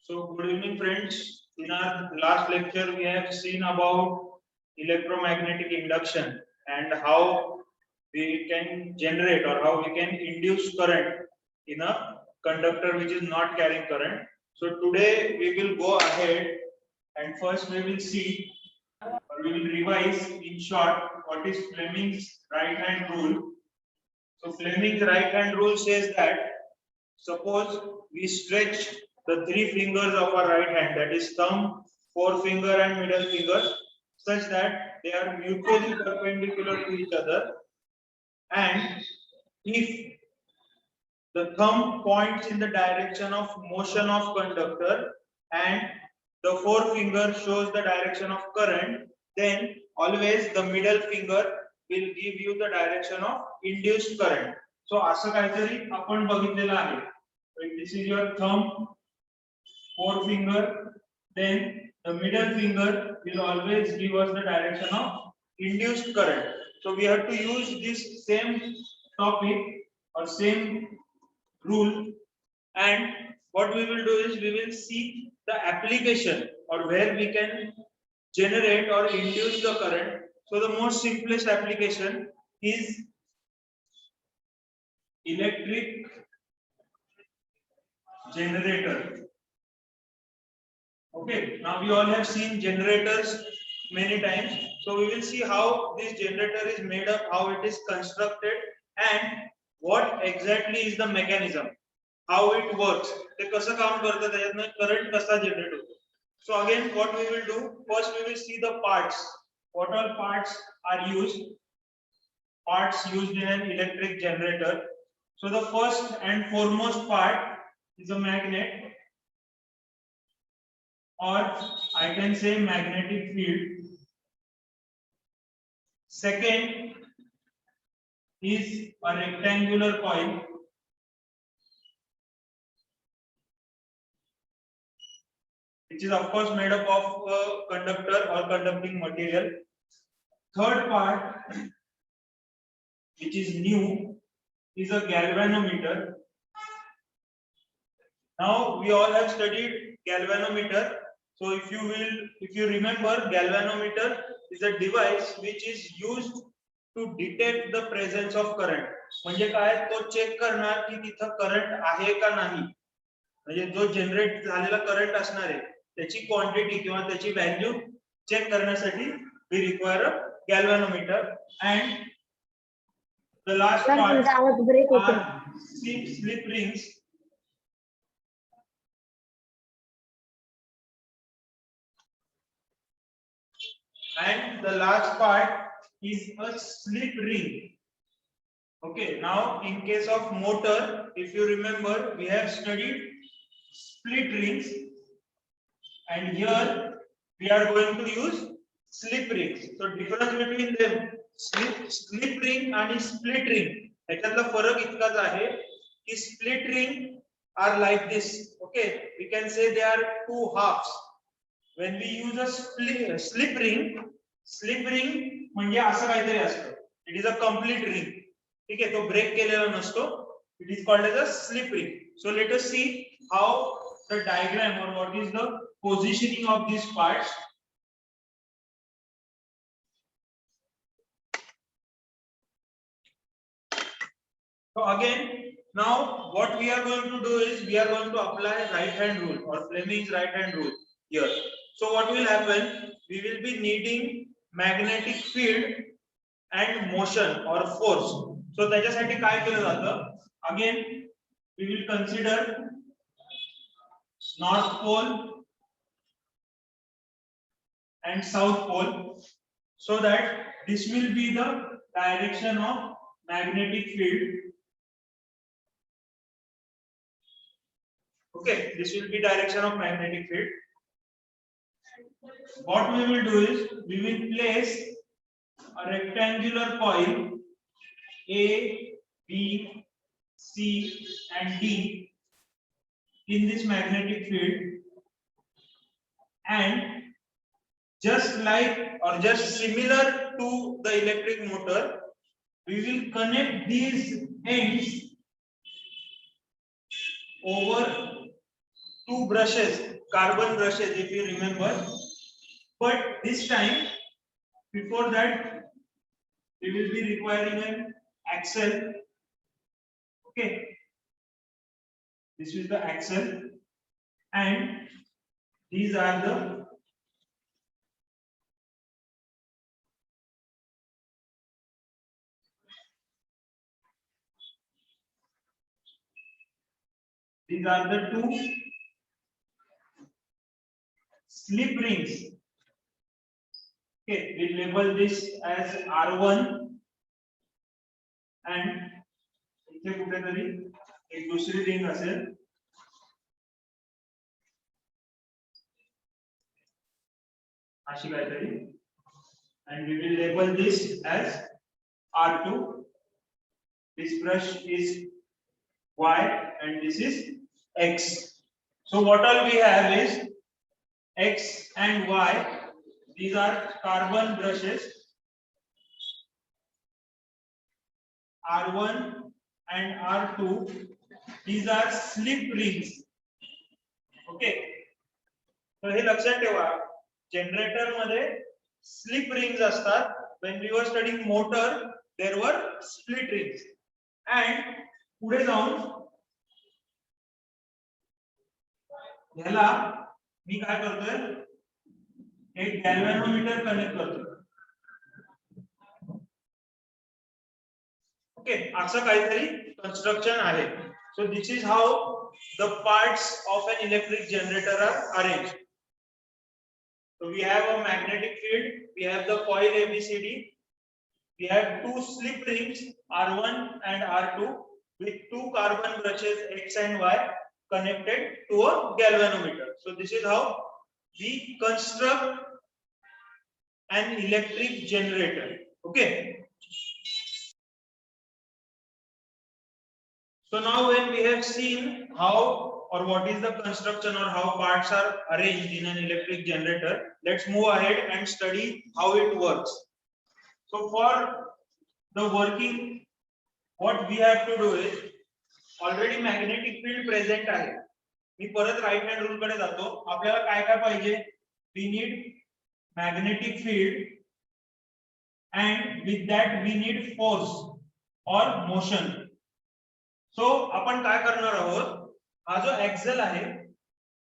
So good evening friends. In our last lecture we have seen about electromagnetic induction and how we can generate or how we can induce current in a conductor which is not carrying current. So today we will go ahead and first we will see or we will revise in short what is Fleming's right hand rule. So Fleming's right hand rule says that suppose we stretch the three fingers of our right hand, that is thumb, forefinger and middle finger, such that they are mutually perpendicular to each other, and if the thumb points in the direction of motion of conductor and the forefinger shows the direction of current, then always the middle finger will give you the direction of induced current. So असं काहीतरी आपण बघितलेलं आहे. This is your thumb, forefinger, then the middle finger will always give us the direction of induced current. So we have to use this same topic or same rule, and what we will do is we will see the application or where we can generate or induce the current. So the most simplest application is electric generator. Okay, now we all have seen generators many times. So we will see how this generator is made up, how it is constructed, and what exactly is the mechanism, how it works. ते कसं काम करतं, त्याच्यातनं current कसा generate होतो. So again, what we will do, first we will see the parts. What all parts are used? Parts used in an electric generator. So the first and foremost part is a magnet, or I can say magnetic field. Second is a rectangular coil. Which is of course made up of a conductor or conducting material. Third part, which is new, is a galvanometer. Now we all have studied galvanometer. So if you remember, galvanometer is a device which is used to detect the presence of current. म्हणजे काय, तो check करणार की तिथं current आहे का नाही. म्हणजे जो जनरेट झालेला करंट असणार आहे त्याची क्वांटिटी किंवा त्याची व्हॅल्यू चेक करण्यासाठी we require a galvanometer. And the last part are slip rings. And the last part is a slip ring. Okay, now in case of motor, if you remember, we have studied split rings, and here we are going to use slip rings. So difference between them, slip ring and split ring, याच्यातला फरक इतकाच आहे की split ring are like this. Okay, we can say they are two halves. When we use a slip ring म्हणजे असं काहीतरी असतं. It is a complete ring. ठीक आहे, तो ब्रेक केलेला नसतो. It is called as a slip ring. So let us see how the diagram or what is the positioning of these parts. So again, now what we are going to do is we are going to apply right hand rule or Fleming's right hand rule here. So what will happen? We will be needing magnetic field and motion or force. So त्याच्यासाठी काय केलं जातं? Again, we will consider north pole and south pole, so that this will be the direction of magnetic field. Okay, this will be direction of magnetic field. What we will do is we will place a rectangular coil A, B, C and D in this magnetic field and just like or just similar to the electric motor, we will connect these ends over two brushes, carbon brushes, if you remember. But this time, before that, we will be requiring an axle. Okay, this is the axle, and these are the two slip rings. Okay, we label this as R1 and इथे कुठेतरी एक दुसरी ring असेल, अशी काहीतरी, and we will label this as R2. This brush is Y and this is X. So what all we have is X and Y. These are carbon brushes, R1 and R2. These are slip rings. Okay, so हे लक्षात ठेवा, generator मध्ये slip rings असतात. when we were studying motor there were split rings. and पुढे जाऊन ह्याला मी काय करतोय, एक गॅल्व्हॅनोमीटर कनेक्ट करतोय. ओके, असं काहीतरी कन्स्ट्रक्शन आहे. So this is how the parts of an electric generator are arranged. So we have a magnetic field, we have the coil ABCD, we have two slip rings R1 and R2 with two carbon brushes X and Y connected to a galvanometer. So this is how we construct an electric generator. Okay. So now when we have seen how or what is the construction or how parts are arranged in an electric generator, let's move ahead and study how it works. So for the working, what we have to do is, already magnetic field present आहे. मी परत right hand rule कडे जातो. आपल्याला काय काय पाहिजे, we need magnetic field and with that we need force or motion. So आपण काय करणार आहोत, हा जो axle आहे,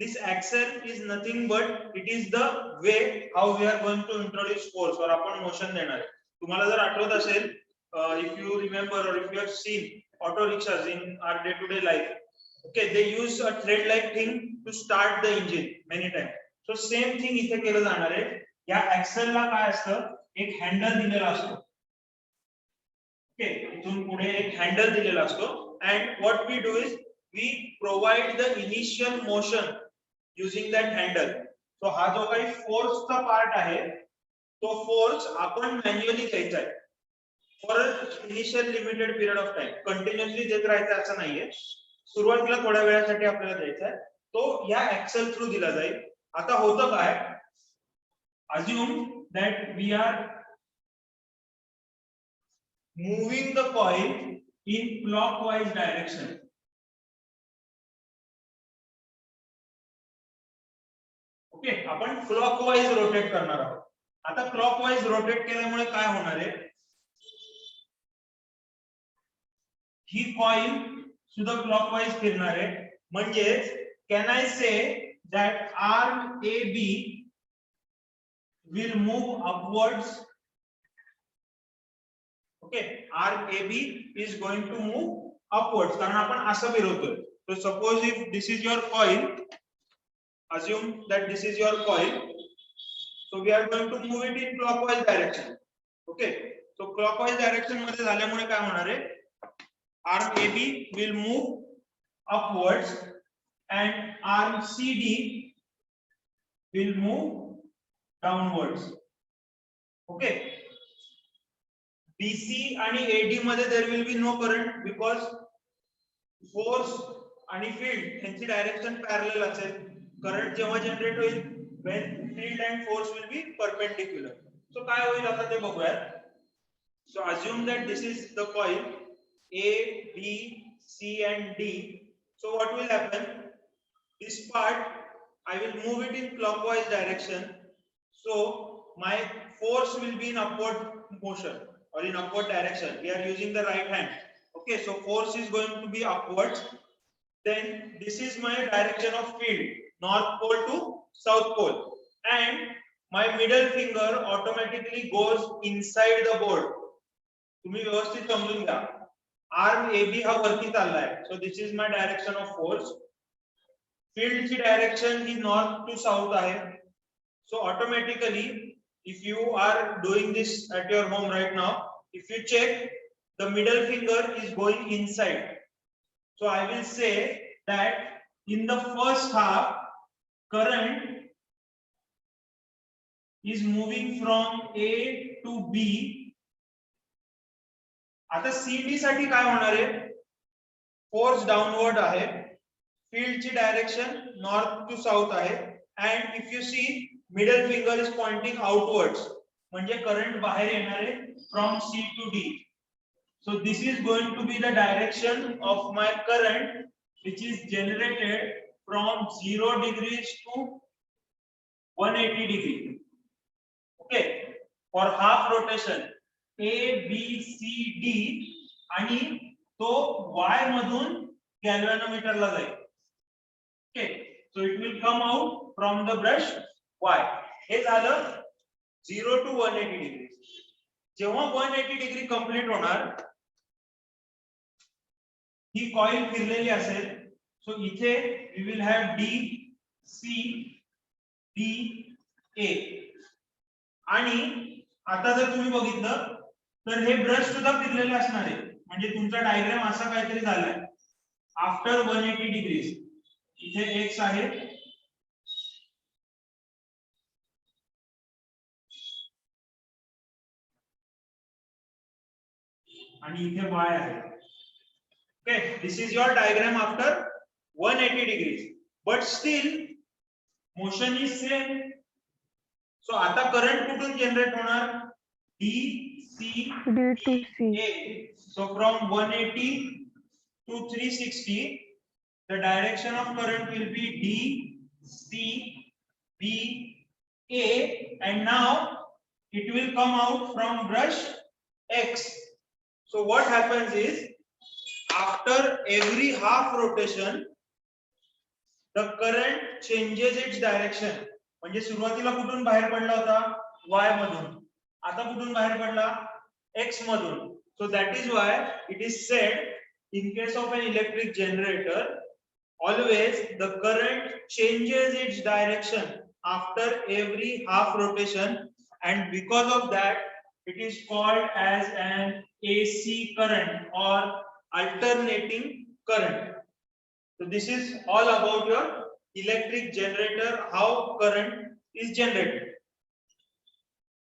this axle is nothing but it is the way how we are going to introduce force or आपण motion देणार आहे. तुम्हाला जर आठवत असेल, if you remember or if you have seen auto rickshaws in our day to day life, okay, they use a thread like thing to start the engine many times. So same thing इथे केलं जाणार आहे. या axle ला काय असतं, एक handle दिलेला असतो. ओके, इथून पुढे एक हँडल दिलेला असतो. And what we do is we provide the initial motion using that handle. So हा जो काही force चा part आहे, तो force आपण manually घ्यायचा आहे for an initial limited period of time. Continuously देत राहायचं असं नाहीये, सुरुवातीला थोड्या वेळासाठी आपल्याला द्यायचा आहे. तो या axle थ्रू दिला जाईल. आता होतं काय, assume that we are moving the coil in clockwise direction. Okay, आपण क्लॉकवाइज रोटेट करणार आहोत. आता क्लॉकवाइज रोटेट केल्यामुळे काय होणार आहे, ही कॉइल सुद्धा क्लॉकवाइज फिरणार आहे. म्हणजे can I say that arm A B will move upwards. Okay, arm A B is going to move upwards, कारण आपण असं फिरवतोय. So suppose if this is your coil, assume that this is your coil, so we are going to move it in clockwise direction. Okay, so clockwise direction मध्ये झाल्यामुळे काय होणार आहे, arm AB will move upwards and arm CD will move downwards. Okay, BC आणि AD मध्ये there will be no current because force आणि field यांची direction parallel असेल. करंट जेव्हा जनरेट होईल when field and force will be perpendicular. So काय होईल आता ते बघूयात. So assume that this is the coil A, B, C and D. So what will happen? This part I will move it in clockwise direction. So my force will be in upward motion or in upward direction. We are using the right hand. Okay, so force is going to be upwards. Then this is my direction of field, north pole to south pole, and my middle finger automatically goes inside the board. तुम्ही व्यवस्थित समजून घ्या. Arm AB हा वरती चाललाय. So this is my direction of force. Field ची direction he north to south आहे. So automatically, if you are doing this at your home right now, if you check, the middle finger is going inside. So I will say that in the first half, current is moving from A to B. आता CD साठी काय होणार आहे? Force downward आहे. Field ची direction north to south आहे. And if you see, middle finger is pointing outwards. म्हणजे current बाहेर येणार आहे from C to D. So this is going to be the direction of my current, which is generated from 0 degrees to 180 degree. Okay, for half rotation A, B, C, D, आणि तो Y मधून galvanometer ला जाईल. Okay, so it will come out from the brush Y. हे झालं 0 to 180 degree. जेव्हा 180 degree complete होणार, ही coil फिरलेली असेल. So इथे we will have D, C, D, A. आणि आता जर तुम्ही बघितलं तर हे ब्रश सुद्धा फिरलेले असणार आहे. म्हणजे तुमचा डायग्राम असा काहीतरी झालाय. आफ्टर 180 डिग्रीज इथे X आहे, आणि इथे Y आहे. Okay, this is your diagram after 180 degrees, but still motion is same. So आता current कुठून generate होणार? D to C. A. So from 180 to 360, the direction of current will be D, C, B, A, and now it will come out from brush X. So what happens is, after every half rotation, the current changes its direction. म्हणजे सुरुवातीला कुठून बाहेर पडला होता? Y मधून. आता कुठून बाहेर पडला? X मधून. So that is why it is said, in case of an electric generator, always the current changes its direction after every half rotation, and because of that it is called as an AC current or alternating current. So this is all about your electric generator, how current is generated.